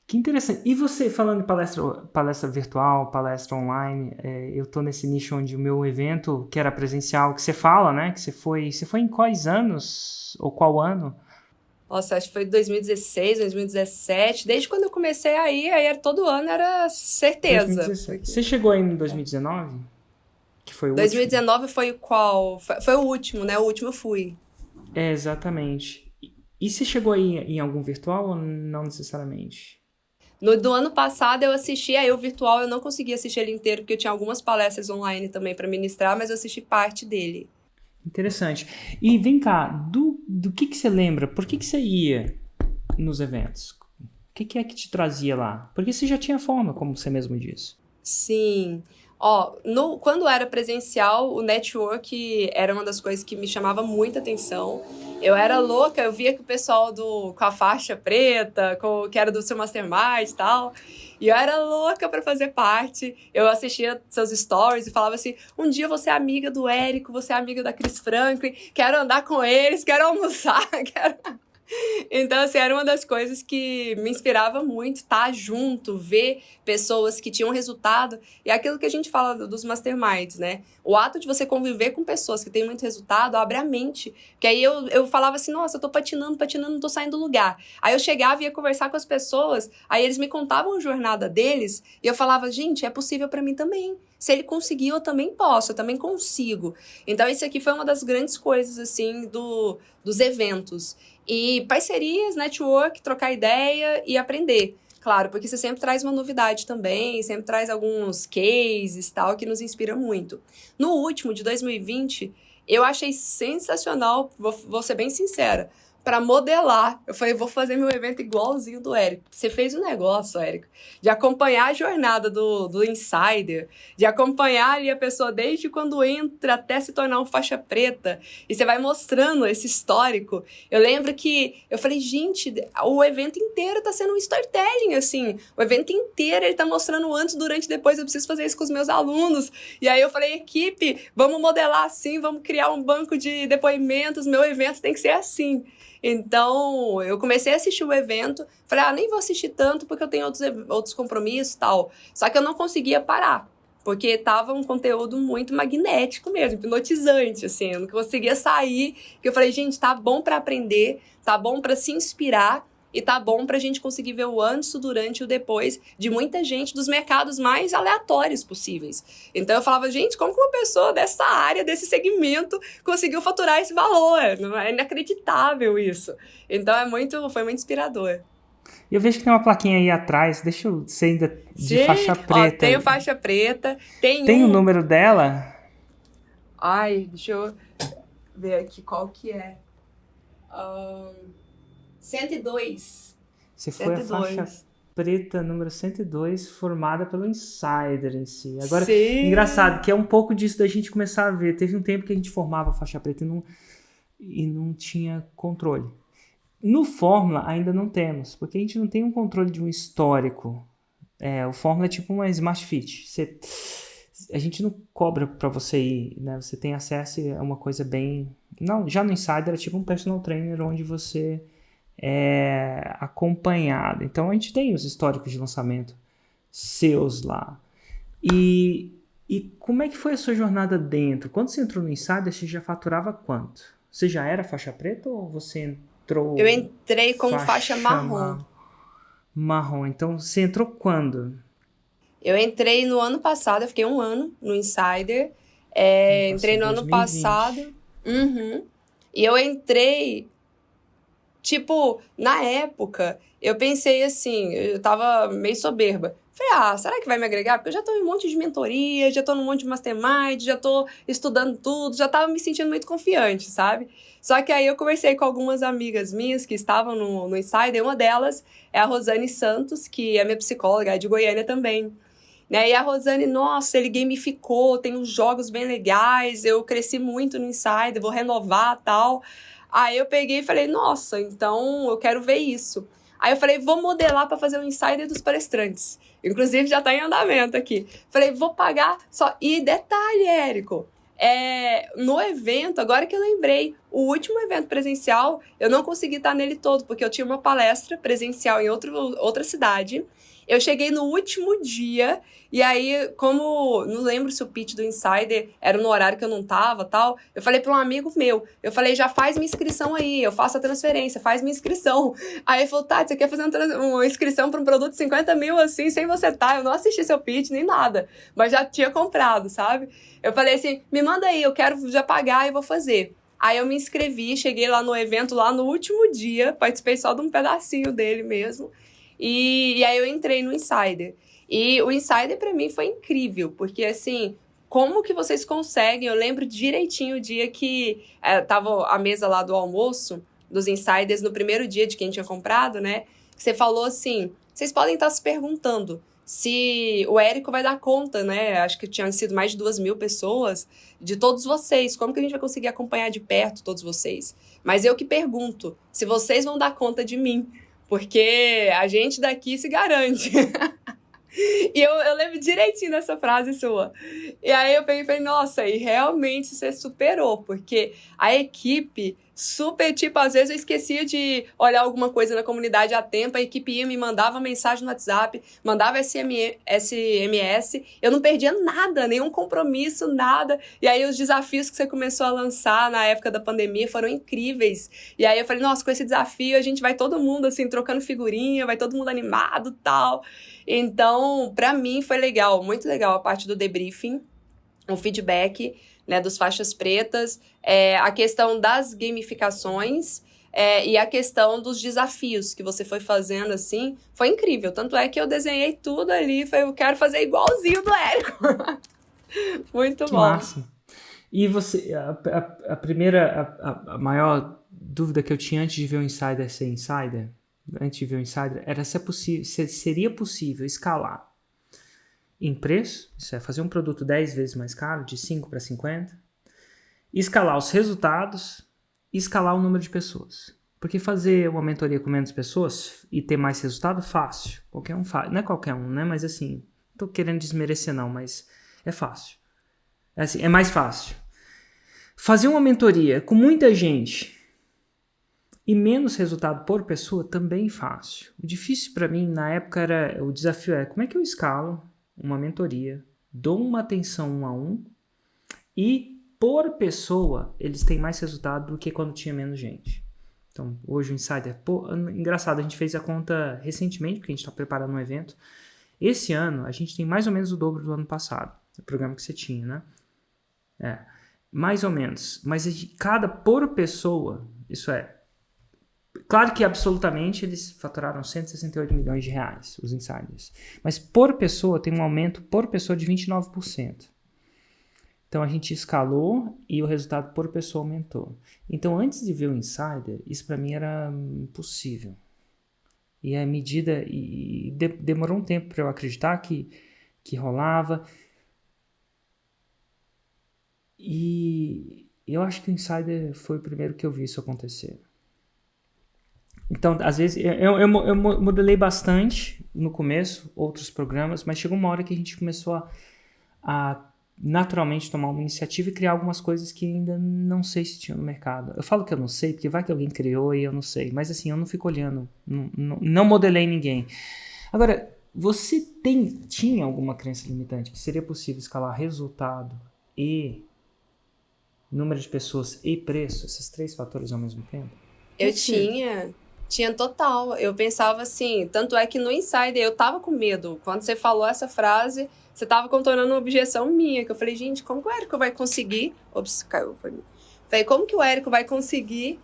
Que interessante. E você, falando de palestra virtual, palestra online, eu tô nesse nicho onde o meu evento, que era presencial, que você fala, né? Que você foi em quais anos? Ou qual ano? Nossa, acho que foi 2016, 2017. Desde quando eu comecei aí era, todo ano era certeza. 2017. Você chegou aí em 2019? Que foi o 2019 último? foi qual? Foi o último, né? O último eu fui. Exatamente. E você chegou aí em algum virtual ou não necessariamente? Do ano passado eu assisti, aí o virtual eu não consegui assistir ele inteiro, porque eu tinha algumas palestras online também para ministrar, mas eu assisti parte dele. Interessante. E vem cá, do que você lembra? Por que você ia nos eventos? O que é que te trazia lá? Porque você já tinha fama, como você mesmo disse. Sim. Quando era presencial, o network era uma das coisas que me chamava muita atenção. Eu era louca, eu via que o pessoal com a faixa preta, que era do seu Mastermind e tal, e eu era louca para fazer parte. Eu assistia seus stories e falava assim, um dia eu vou ser amiga do Érico, vou ser amiga da Chris Franklin, quero andar com eles, quero almoçar, quero... Então, assim, era uma das coisas que me inspirava muito, estar junto, ver pessoas que tinham resultado. E é aquilo que a gente fala dos masterminds, né? O ato de você conviver com pessoas que têm muito resultado abre a mente. Porque aí eu falava assim, nossa, eu tô patinando, não tô saindo do lugar. Aí eu chegava e ia conversar com as pessoas, aí eles me contavam a jornada deles, e eu falava, gente, é possível pra mim também. Se ele conseguiu, eu também posso, eu também consigo. Então, isso aqui foi uma das grandes coisas, assim, dos eventos. E parcerias, network, trocar ideia e aprender. Claro, porque você sempre traz uma novidade também, sempre traz alguns cases e tal, que nos inspira muito. No último, de 2020, eu achei sensacional, vou ser bem sincera, para modelar. Eu falei, vou fazer meu evento igualzinho do Érico. Você fez um negócio, Érico, de acompanhar a jornada do insider, de acompanhar ali a pessoa desde quando entra até se tornar um faixa preta, e você vai mostrando esse histórico. Eu lembro que eu falei, gente, o evento inteiro tá sendo um storytelling, assim. O evento inteiro ele tá mostrando antes, durante e depois. Eu preciso fazer isso com os meus alunos. E aí eu falei, equipe, vamos modelar assim, vamos criar um banco de depoimentos, meu evento tem que ser assim. Então, eu comecei a assistir o evento, falei, nem vou assistir tanto porque eu tenho outros compromissos e tal. Só que eu não conseguia parar, porque tava um conteúdo muito magnético mesmo, hipnotizante, assim, eu não conseguia sair, que eu falei, gente, tá bom pra aprender, tá bom pra se inspirar, e tá bom pra gente conseguir ver o antes, o durante e o depois de muita gente dos mercados mais aleatórios possíveis. Então eu falava, gente, como que uma pessoa dessa área, desse segmento, conseguiu faturar esse valor? É inacreditável isso. Então foi muito inspirador. E eu vejo que tem uma plaquinha aí atrás, deixa eu ser ainda de Sim, faixa ó, preta. tenho faixa preta, Tem o número dela? Ai, deixa eu ver aqui qual que é. 102. Você foi 102. A faixa preta número 102, formada pelo Insider em si. Agora, sim, engraçado, que é um pouco disso da gente começar a ver. Teve um tempo que a gente formava a faixa preta e não tinha controle. No Fórmula ainda não temos, porque a gente não tem um controle de um histórico. O Fórmula é tipo uma Smart Fit. A gente não cobra para você ir, né? Você tem acesso a uma coisa bem... Não, já no Insider é tipo um personal trainer onde você é acompanhado. Então a gente tem os históricos de lançamento seus lá. E como é que foi a sua jornada dentro? Quando você entrou no Insider, você já faturava quanto? Você já era faixa preta ou você entrou... Eu entrei como faixa marrom. Marrom. Então você entrou quando? Eu entrei no ano passado, eu fiquei um ano no Insider. Entrei no 2020. Ano passado. Uhum. E eu entrei... Tipo, na época, eu pensei assim, eu tava meio soberba. Falei, será que vai me agregar? Porque eu já tô em um monte de mentoria, já tô num monte de mastermind, já tô estudando tudo, já tava me sentindo muito confiante, sabe? Só que aí eu conversei com algumas amigas minhas que estavam no Insider, uma delas é a Rosane Santos, que é minha psicóloga, é de Goiânia também. Né? E a Rosane, nossa, ele gamificou, tem uns jogos bem legais, eu cresci muito no Insider, vou renovar e tal... Aí eu peguei e falei, nossa, então eu quero ver isso. Aí eu falei, vou modelar para fazer o Insider dos palestrantes. Inclusive já tá em andamento aqui. Falei, vou pagar só... E detalhe, Érico, no evento, agora que eu lembrei, o último evento presencial, eu não consegui estar nele todo, porque eu tinha uma palestra presencial em outra cidade. Eu cheguei no último dia, e aí, como não lembro se o pitch do Insider era no horário que eu não tava, tal, eu falei para um amigo meu, eu falei, já faz minha inscrição aí, eu faço a transferência, faz minha inscrição. Aí ele falou, Tati, você quer fazer uma inscrição para um produto de 50 mil assim, sem você eu não assisti seu pitch, nem nada, mas já tinha comprado, sabe? Eu falei assim, me manda aí, eu quero já pagar e vou fazer. Aí eu me inscrevi, cheguei lá no evento, lá no último dia, participei só de um pedacinho dele mesmo, e aí eu entrei no Insider. E o Insider pra mim foi incrível, porque assim, como que vocês conseguem? Eu lembro direitinho o dia que tava a mesa lá do almoço, dos Insiders, no primeiro dia de quem tinha comprado, né? Você falou assim, vocês podem estar se perguntando se o Érico vai dar conta, né? Acho que tinham sido mais de 2.000 pessoas, de todos vocês. Como que a gente vai conseguir acompanhar de perto todos vocês? Mas eu que pergunto, se vocês vão dar conta de mim, porque a gente daqui se garante. E eu lembro direitinho dessa frase sua. E aí eu peguei e falei, nossa, e realmente você superou, porque a equipe super, tipo, às vezes eu esquecia de olhar alguma coisa na comunidade a tempo, a equipe ia, me mandava mensagem no WhatsApp, mandava SMS, eu não perdia nada, nenhum compromisso, nada. E aí os desafios que você começou a lançar na época da pandemia foram incríveis. E aí eu falei, nossa, com esse desafio a gente vai todo mundo, assim, trocando figurinha, vai todo mundo animado e tal. Então, pra mim foi legal, muito legal a parte do debriefing, o feedback, né, dos faixas pretas, a questão das gamificações e a questão dos desafios que você foi fazendo, assim, foi incrível. Tanto é que eu desenhei tudo ali, eu quero fazer igualzinho do Érico. Muito bom. Massa. E você, a maior dúvida que eu tinha antes de ver o Insider ser Insider, antes de ver o Insider, era se seria possível escalar em preço, isso é, fazer um produto 10 vezes mais caro, de 5 para 50, escalar os resultados e escalar o número de pessoas. Porque fazer uma mentoria com menos pessoas e ter mais resultado, fácil. Qualquer um faz. Não é qualquer um, né? Mas assim, não tô querendo desmerecer não, mas é fácil. É mais fácil. Fazer uma mentoria com muita gente e menos resultado por pessoa, também fácil. O difícil para mim, na época, o desafio como é que eu escalo uma mentoria dou uma atenção 1 a 1 e por pessoa eles têm mais resultado do que quando tinha menos gente. Então, hoje o Insider... engraçado, a gente fez a conta recentemente, porque a gente está preparando um evento. Esse ano, a gente tem mais ou menos o dobro do ano passado. O programa que você tinha, né? Mais ou menos. Mas por pessoa, isso é... Claro que absolutamente eles faturaram 168 milhões de reais, os Insiders. Mas por pessoa, tem um aumento por pessoa de 29%. Então a gente escalou e o resultado por pessoa aumentou. Então antes de ver o Insider, isso para mim era impossível. E a medida... demorou um tempo para eu acreditar que rolava. E eu acho que o Insider foi o primeiro que eu vi isso acontecer. Então, às vezes, eu modelei bastante no começo, outros programas, mas chegou uma hora que a gente começou a naturalmente tomar uma iniciativa e criar algumas coisas que ainda não sei se tinha no mercado. Eu falo que eu não sei, porque vai que alguém criou e eu não sei. Mas assim, eu não fico olhando, não modelei ninguém. Agora, você tinha alguma crença limitante que seria possível escalar resultado e número de pessoas e preço, esses 3 fatores ao mesmo tempo? Eu tinha total. Eu pensava assim, tanto é que no Insider eu tava com medo. Quando você falou essa frase, você tava contornando uma objeção minha, que eu falei, gente, como que o Érico vai conseguir... Ops, caiu, foi mim. Falei, como que o Érico vai conseguir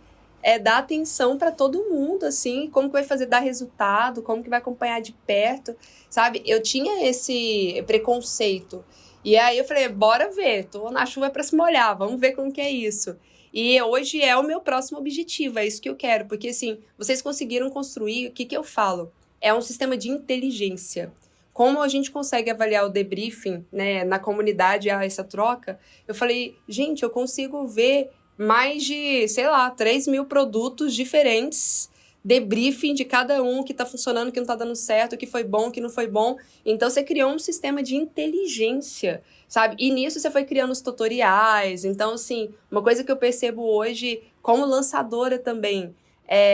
dar atenção para todo mundo, assim? Como que vai fazer dar resultado? Como que vai acompanhar de perto? Sabe? Eu tinha esse preconceito. E aí eu falei, bora ver, tô na chuva para se molhar, vamos ver como que é isso. E hoje é o meu próximo objetivo, é isso que eu quero. Porque, assim, vocês conseguiram construir, o que eu falo? É um sistema de inteligência. Como a gente consegue avaliar o debriefing, né, na comunidade, essa troca? Eu falei, gente, eu consigo ver mais de, 3.000 produtos diferentes, debriefing de cada um, que tá funcionando, que não tá dando certo, que foi bom, que não foi bom. Então, você criou um sistema de inteligência, sabe? E nisso você foi criando os tutoriais. Então, assim, uma coisa que eu percebo hoje, como lançadora também,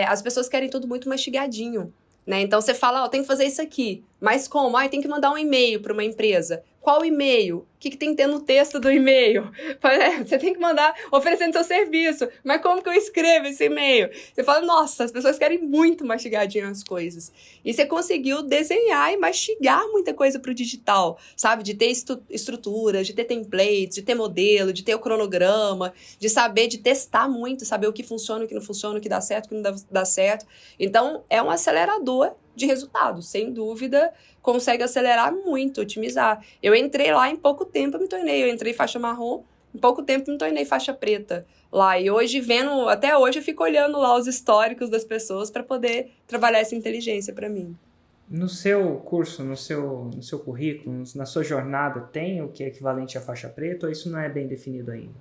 as pessoas querem tudo muito mastigadinho, né? Então, você fala, tem que fazer isso aqui. Mas como? Tem que mandar um e-mail para uma empresa. Qual e-mail? O que tem que ter no texto do e-mail? Você tem que mandar oferecendo seu serviço. Mas como que eu escrevo esse e-mail? Você fala, nossa, as pessoas querem muito mastigadinho as coisas. E você conseguiu desenhar e mastigar muita coisa pro digital, sabe? De ter estruturas, de ter templates, de ter modelo, de ter o cronograma, de saber, de testar muito, saber o que funciona, o que não funciona, o que dá certo, o que não dá certo. Então, é um acelerador de resultados, sem dúvida, consegue acelerar muito, otimizar. Eu entrei lá, em pouco tempo eu entrei faixa marrom, em pouco tempo me tornei faixa preta lá. E hoje, até hoje eu fico olhando lá os históricos das pessoas para poder trabalhar essa inteligência para mim. No seu curso, no seu currículo, na sua jornada, tem o que é equivalente à faixa preta ou isso não é bem definido ainda?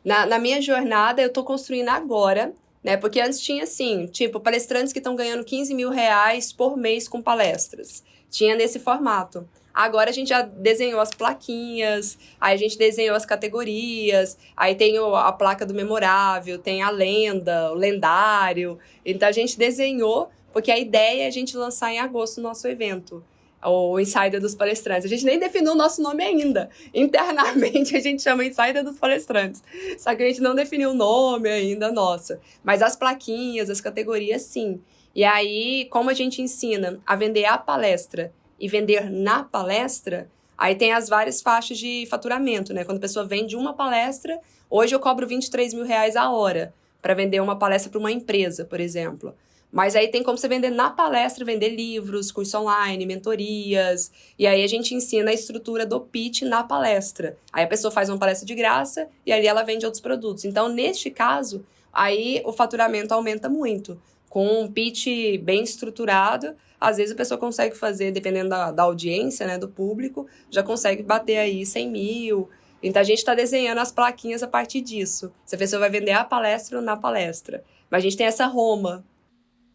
Na minha jornada, eu estou construindo agora, né? Porque antes tinha assim, tipo, palestrantes que estão ganhando 15 mil reais por mês com palestras. Tinha nesse formato. Agora a gente já desenhou as plaquinhas, aí a gente desenhou as categorias, aí tem a placa do memorável, tem a lenda, o lendário. Então a gente desenhou, porque a ideia é a gente lançar em agosto o nosso evento, o Insider dos Palestrantes. A gente nem definiu o nosso nome ainda. Internamente a gente chama Insider dos Palestrantes. Só que a gente não definiu o nome ainda, nossa. Mas as plaquinhas, as categorias, sim. E aí, como a gente ensina a vender a palestra e vender na palestra, aí tem as várias faixas de faturamento, né? Quando a pessoa vende uma palestra, hoje eu cobro 23 mil reais a hora para vender uma palestra para uma empresa, por exemplo. Mas aí tem como você vender na palestra, vender livros, curso online, mentorias. E aí a gente ensina a estrutura do pitch na palestra. Aí a pessoa faz uma palestra de graça e ali ela vende outros produtos. Então, neste caso, aí o faturamento aumenta muito. Com um pitch bem estruturado, às vezes a pessoa consegue fazer, dependendo da audiência, né, do público, já consegue bater aí 100 mil. Então, a gente está desenhando as plaquinhas a partir disso. Se a pessoa vai vender a palestra ou na palestra. Mas a gente tem essa Roma.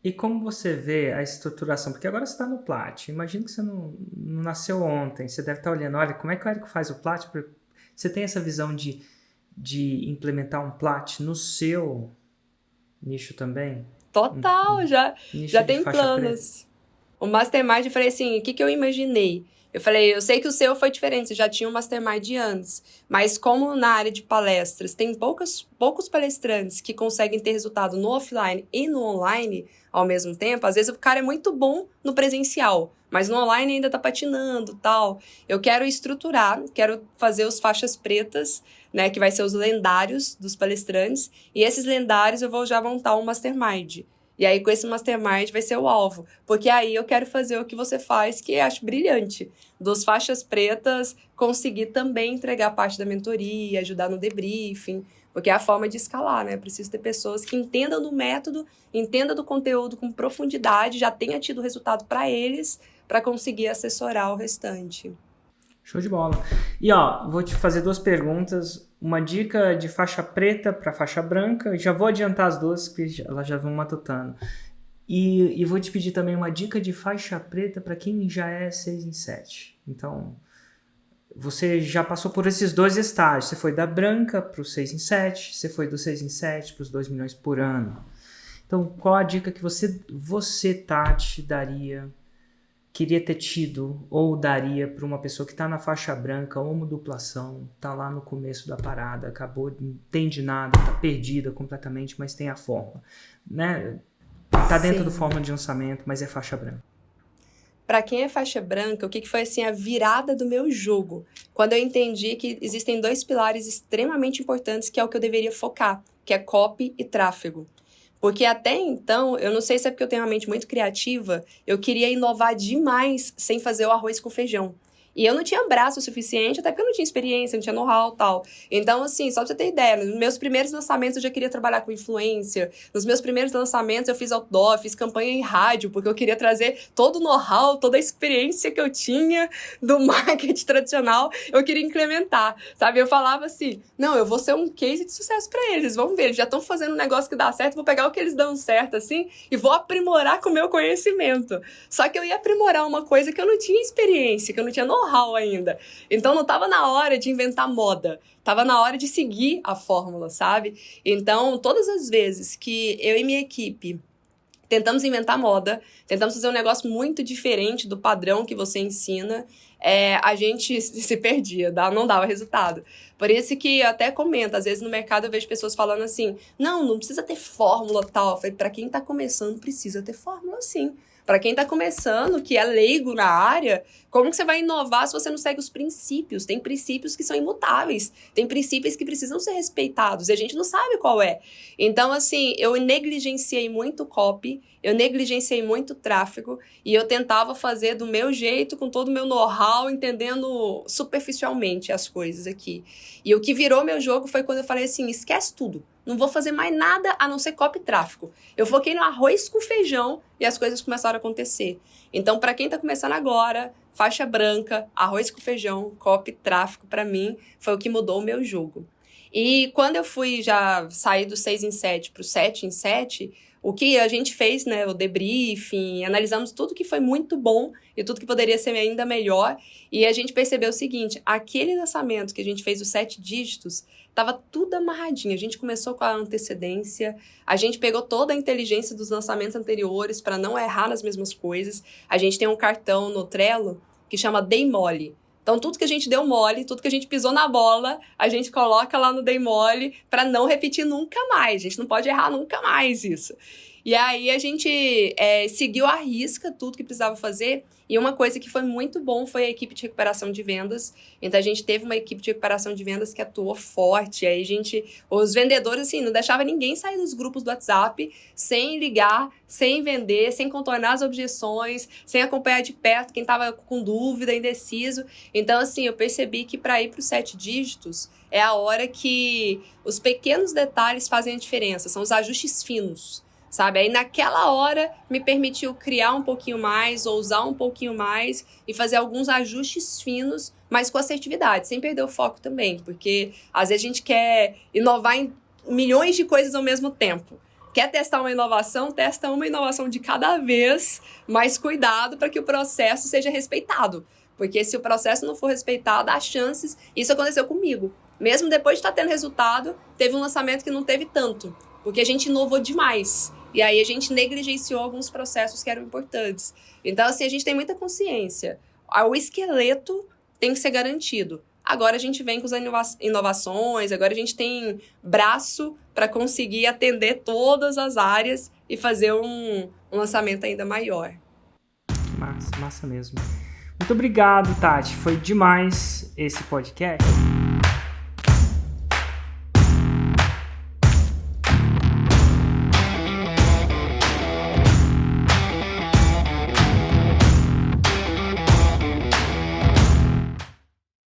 E como você vê a estruturação? Porque agora você está no Plat. Imagino que você não nasceu ontem. Você deve estar olhando, olha, como é que o Érico faz o Plat? Você tem essa visão de implementar um Plat no seu nicho também? Total, já tem planos. O Mastermind, eu falei assim, o que eu imaginei? Eu falei, eu sei que o seu foi diferente, você já tinha um mastermind antes, mas como na área de palestras tem poucos palestrantes que conseguem ter resultado no offline e no online ao mesmo tempo, às vezes o cara é muito bom no presencial, mas no online ainda tá patinando, tal. Eu quero estruturar, quero fazer os faixas pretas, né, que vai ser os lendários dos palestrantes, e esses lendários eu vou já montar um mastermind. E aí, com esse mastermind, vai ser o alvo. Porque aí eu quero fazer o que você faz, que eu acho brilhante. Dos faixas pretas, conseguir também entregar parte da mentoria, ajudar no debriefing. Porque é a forma de escalar, né? Eu preciso ter pessoas que entendam do método, entendam do conteúdo com profundidade, já tenha tido resultado para eles, para conseguir assessorar o restante. Show de bola. E ó, vou te fazer 2 perguntas. Uma dica de faixa preta para faixa branca. Já vou adiantar as 2, porque elas já vão matutando. E vou te pedir também uma dica de faixa preta para quem já é 6 em 7. Então, você já passou por esses 2 estágios. Você foi da branca para o 6 em 7. Você foi do 6 em 7 para os 2 milhões por ano. Então, qual a dica que você Tati, daria, queria ter tido ou daria para uma pessoa que está na faixa branca ou uma duplação, está lá no começo da parada, acabou, não entende nada, está perdida completamente, mas tem a forma, né? Está dentro do fórmula de lançamento, mas é faixa branca. Para quem é faixa branca, o que foi assim a virada do meu jogo? Quando eu entendi que existem 2 pilares extremamente importantes que é o que eu deveria focar, que é copy e tráfego. Porque até então, eu não sei se é porque eu tenho uma mente muito criativa, eu queria inovar demais sem fazer o arroz com feijão. E eu não tinha braço suficiente, até porque eu não tinha experiência, não tinha know-how e tal. Então, assim, só pra você ter ideia, nos meus primeiros lançamentos eu já queria trabalhar com influência. Nos meus primeiros lançamentos eu fiz outdoor, fiz campanha em rádio, porque eu queria trazer todo o know-how, toda a experiência que eu tinha do marketing tradicional, eu queria implementar, sabe? Eu falava assim, não, eu vou ser um case de sucesso pra eles, vamos ver, eles já estão fazendo um negócio que dá certo, vou pegar o que eles dão certo, assim, e vou aprimorar com o meu conhecimento. Só que eu ia aprimorar uma coisa que eu não tinha experiência, que eu não tinha know-how ainda. Então não estava na hora de inventar moda, estava na hora de seguir a fórmula, sabe? Então, todas as vezes que eu e minha equipe tentamos inventar moda, tentamos fazer um negócio muito diferente do padrão que você ensina, a gente se perdia, não dava resultado. Por isso que eu até comento, às vezes no mercado eu vejo pessoas falando assim, não precisa ter fórmula tal. Eu falei, para quem está começando, precisa ter fórmula sim. Para quem está começando, que é leigo na área, como que você vai inovar se você não segue os princípios? Tem princípios que são imutáveis, tem princípios que precisam ser respeitados e a gente não sabe qual é. Então, assim, eu negligenciei muito copy, eu negligenciei muito tráfego e eu tentava fazer do meu jeito, com todo o meu know-how, entendendo superficialmente as coisas aqui. E o que virou meu jogo foi quando eu falei assim, esquece tudo. Não vou fazer mais nada a não ser copy e tráfego. Eu foquei no arroz com feijão e as coisas começaram a acontecer. Então, para quem está começando agora, faixa branca, arroz com feijão, copy, tráfego, para mim, foi o que mudou o meu jogo. E quando eu fui já sair do 6 em 7 para o 7 em 7, o que a gente fez, né, o debriefing, analisamos tudo que foi muito bom e tudo que poderia ser ainda melhor. E a gente percebeu o seguinte, aquele lançamento que a gente fez os 7 dígitos, estava tudo amarradinho. A gente começou com a antecedência, a gente pegou toda a inteligência dos lançamentos anteriores para não errar nas mesmas coisas. A gente tem um cartão no Trello que chama Dei Mole. Então, tudo que a gente deu mole, tudo que a gente pisou na bola, a gente coloca lá no Dei Mole para não repetir nunca mais. A gente não pode errar nunca mais isso. E aí, a gente seguiu à risca tudo que precisava fazer. E uma coisa que foi muito bom foi a equipe de recuperação de vendas. Então, a gente teve uma equipe de recuperação de vendas que atuou forte. Aí, os vendedores, assim, não deixava ninguém sair dos grupos do WhatsApp sem ligar, sem vender, sem contornar as objeções, sem acompanhar de perto quem estava com dúvida, indeciso. Então, assim, eu percebi que para ir para os 7 dígitos é a hora que os pequenos detalhes fazem a diferença. São os ajustes finos. Sabe? Aí naquela hora me permitiu criar um pouquinho mais, ousar um pouquinho mais e fazer alguns ajustes finos, mas com assertividade, sem perder o foco também, porque às vezes a gente quer inovar em milhões de coisas ao mesmo tempo. Quer testar uma inovação? Testa uma inovação de cada vez, mas cuidado para que o processo seja respeitado. Porque se o processo não for respeitado, há chances... Isso aconteceu comigo. Mesmo depois de estar tendo resultado, teve um lançamento que não teve tanto, porque a gente inovou demais. E aí a gente negligenciou alguns processos que eram importantes. Então, assim, a gente tem muita consciência. o esqueleto tem que ser garantido. Agora a gente vem com as inovações, agora a gente tem braço para conseguir atender todas as áreas e fazer um lançamento ainda maior. Massa mesmo. Muito obrigado, Tati. Foi demais esse podcast.